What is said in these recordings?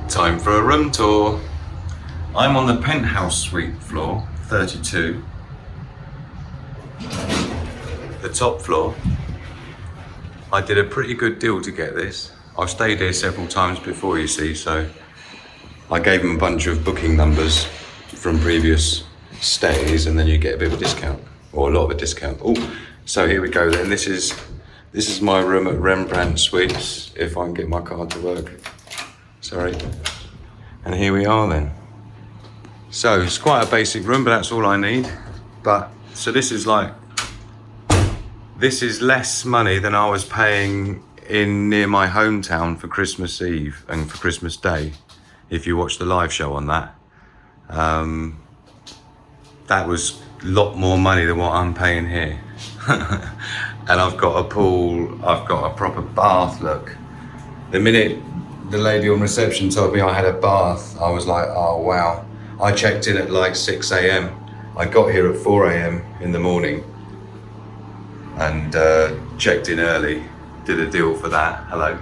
Time for a room tour. I'm on the penthouse suite floor, 32. The top floor. I did a pretty good deal to get this. I've stayed here several times before, you see, so I gave them a bunch of booking numbers from previous stays, and then you get a bit of a discount, or a lot of a discount. Oh, so here we go then. This is my room at Rembrandt Suites, if I can get my card to work. Sorry. And here we are then. So it's quite a basic room, but that's all I need. But so this is less money than I was paying in near my hometown for Christmas Eve and for Christmas Day. If you watch the live show on that, that was a lot more money than what I'm paying here. And I've got a pool, I've got a proper bath, look. The minute the lady on reception told me I had a bath, I was like, oh wow. I checked in at like 6 a.m. I got here at 4 a.m. in the morning and checked in early, did a deal for that, hello.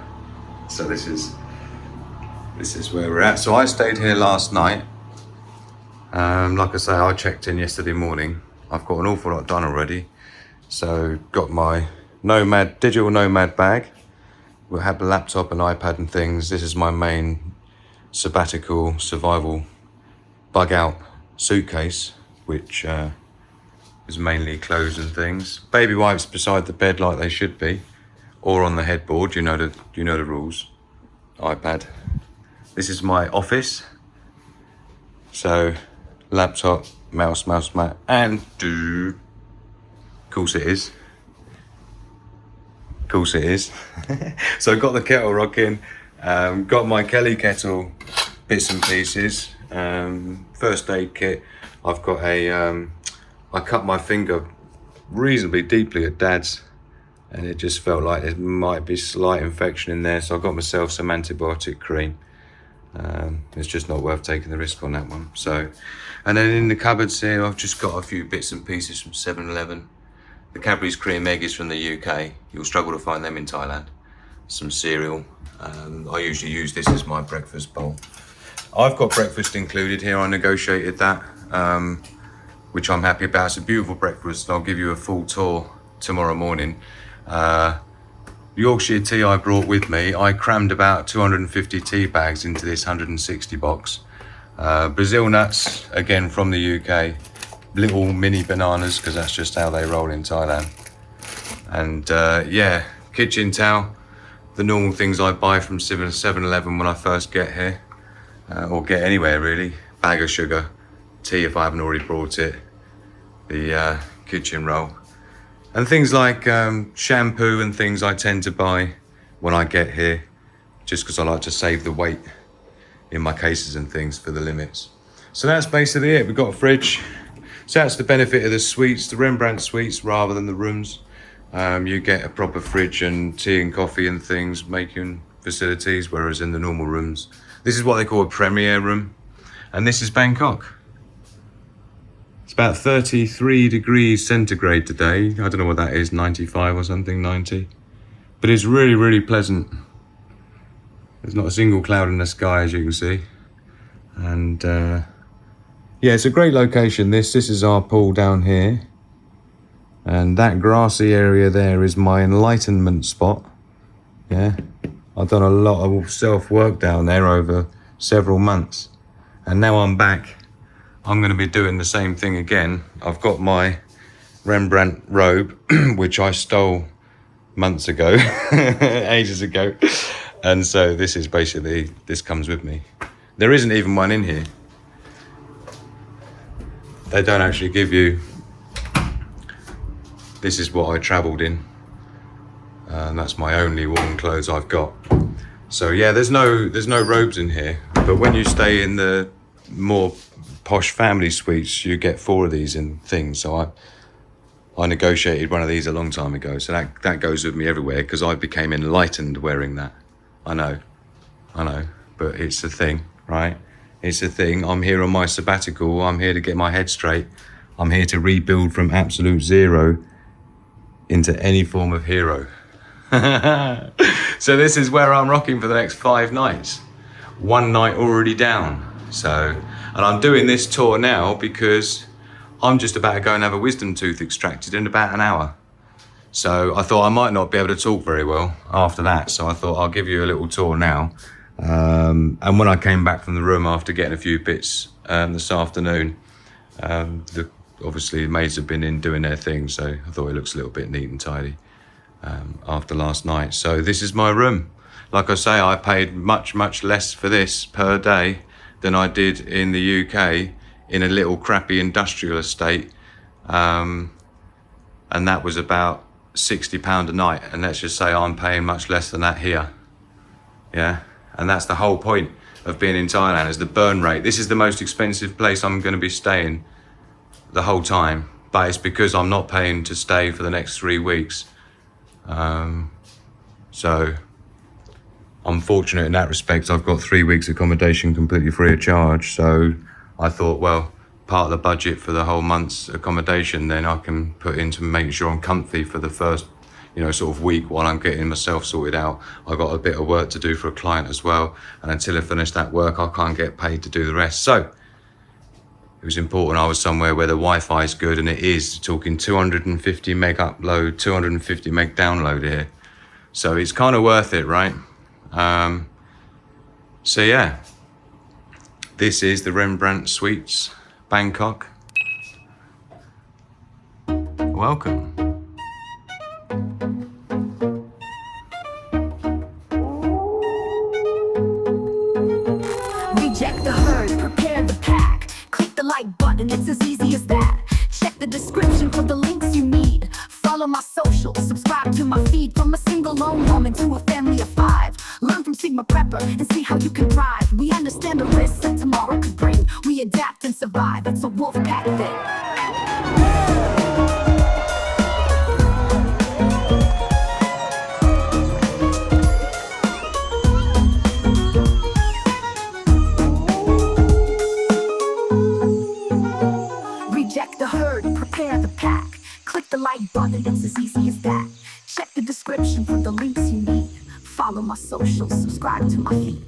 So this is where we're at. So I stayed here last night. Like I say, I checked in yesterday morning. I've got an awful lot done already. So got my digital nomad bag. We'll have the laptop and iPad and things. This is my main sabbatical survival bug out suitcase, which is mainly clothes and things. Baby wipes beside the bed like they should be, or on the headboard. You know the rules. iPad. This is my office. So laptop, mouse mat, and of course it is. So got the kettle rocking, got my Kelly kettle bits and pieces, first aid kit. I've got I cut my finger reasonably deeply at Dad's, and it just felt like there might be slight infection in there, so I got myself some antibiotic cream. It's just not worth taking the risk on that one. So, and then in the cupboards here, I've just got a few bits and pieces from 7-Eleven. The Cadbury's cream egg is from the UK. You'll struggle to find them in Thailand. Some cereal. I usually use this as my breakfast bowl. I've got breakfast included here. I negotiated that, which I'm happy about. It's a beautiful breakfast. I'll give you a full tour tomorrow morning. Yorkshire tea I brought with me. I crammed about 250 tea bags into this 160 box. Brazil nuts, again from the UK. Little mini bananas, because that's just how they roll in Thailand. And yeah, kitchen towel, the normal things I buy from 7-Eleven when I first get here, or get anywhere really. Bag of sugar, tea if I haven't already brought it, the kitchen roll. And things like shampoo and things I tend to buy when I get here, just because I like to save the weight in my cases and things for the limits. So that's basically it. We've got a fridge. So that's the benefit of the suites, the Rembrandt suites, rather than the rooms. You get a proper fridge and tea and coffee and things, making facilities, whereas in the normal rooms, this is what they call a premier room. And this is Bangkok. It's about 33 degrees centigrade today. I don't know what that is, 95 or something, 90. But it's really, really pleasant. There's not a single cloud in the sky, as you can see. And yeah, it's a great location. This is our pool down here. And that grassy area there is my enlightenment spot. Yeah, I've done a lot of self-work down there over several months. And now I'm back. I'm going to be doing the same thing again. I've got my Rembrandt robe, which I stole months ago, ages ago. And so this is basically, this comes with me. There isn't even one in here. They don't actually give you, this is what I travelled in. And that's my only warm clothes I've got. So yeah, there's no robes in here. But when you stay in the more posh family suites, you get 4 of these in things. So I negotiated one of these a long time ago. So that goes with me everywhere, because I became enlightened wearing that. I know, but it's a thing, right? It's a thing. I'm here on my sabbatical. I'm here to get my head straight. I'm here to rebuild from absolute zero into any form of hero. So this is where I'm rocking for the next 5 nights. 1 night already down. So, and I'm doing this tour now because I'm just about to go and have a wisdom tooth extracted in about an hour. So I thought I might not be able to talk very well after that. So I thought I'll give you a little tour now. And when I came back from the room after getting a few bits this afternoon, obviously the maids have been in doing their thing. So I thought it looks a little bit neat and tidy after last night. So this is my room. Like I say, I paid much, much less for this per day than I did in the UK in a little crappy industrial estate. And that was about £60 a night. And let's just say I'm paying much less than that here. Yeah. And that's the whole point of being in Thailand, is the burn rate. This is the most expensive place I'm going to be staying the whole time. But it's because I'm not paying to stay for the next 3 weeks. So I'm fortunate in that respect. I've got 3 weeks accommodation completely free of charge. So I thought, well, part of the budget for the whole month's accommodation, then I can put into making sure I'm comfy for the first, sort of week while I'm getting myself sorted out. I got a bit of work to do for a client as well. And until I finish that work, I can't get paid to do the rest. So it was important I was somewhere where the Wi-Fi is good, and it is. Talking 250 meg upload, 250 meg download here. So it's kind of worth it, right? So yeah, this is the Rembrandt Suites, Bangkok. Welcome. Reject the herd, prepare the pack. Click the like button, it's as easy as that. Check the description for the links you need. Follow my socials, subscribe to my feed. From a single lone woman to a family of 5. Learn from Sigma Prepper and see how you can thrive. We understand the risks that tomorrow could bring. We adapt and survive, it's a wolf pack thing. Reject the herd, prepare the pack. Click the like button, it's as easy as that. Check the description for the links you need. Follow my socials, subscribe to my feed.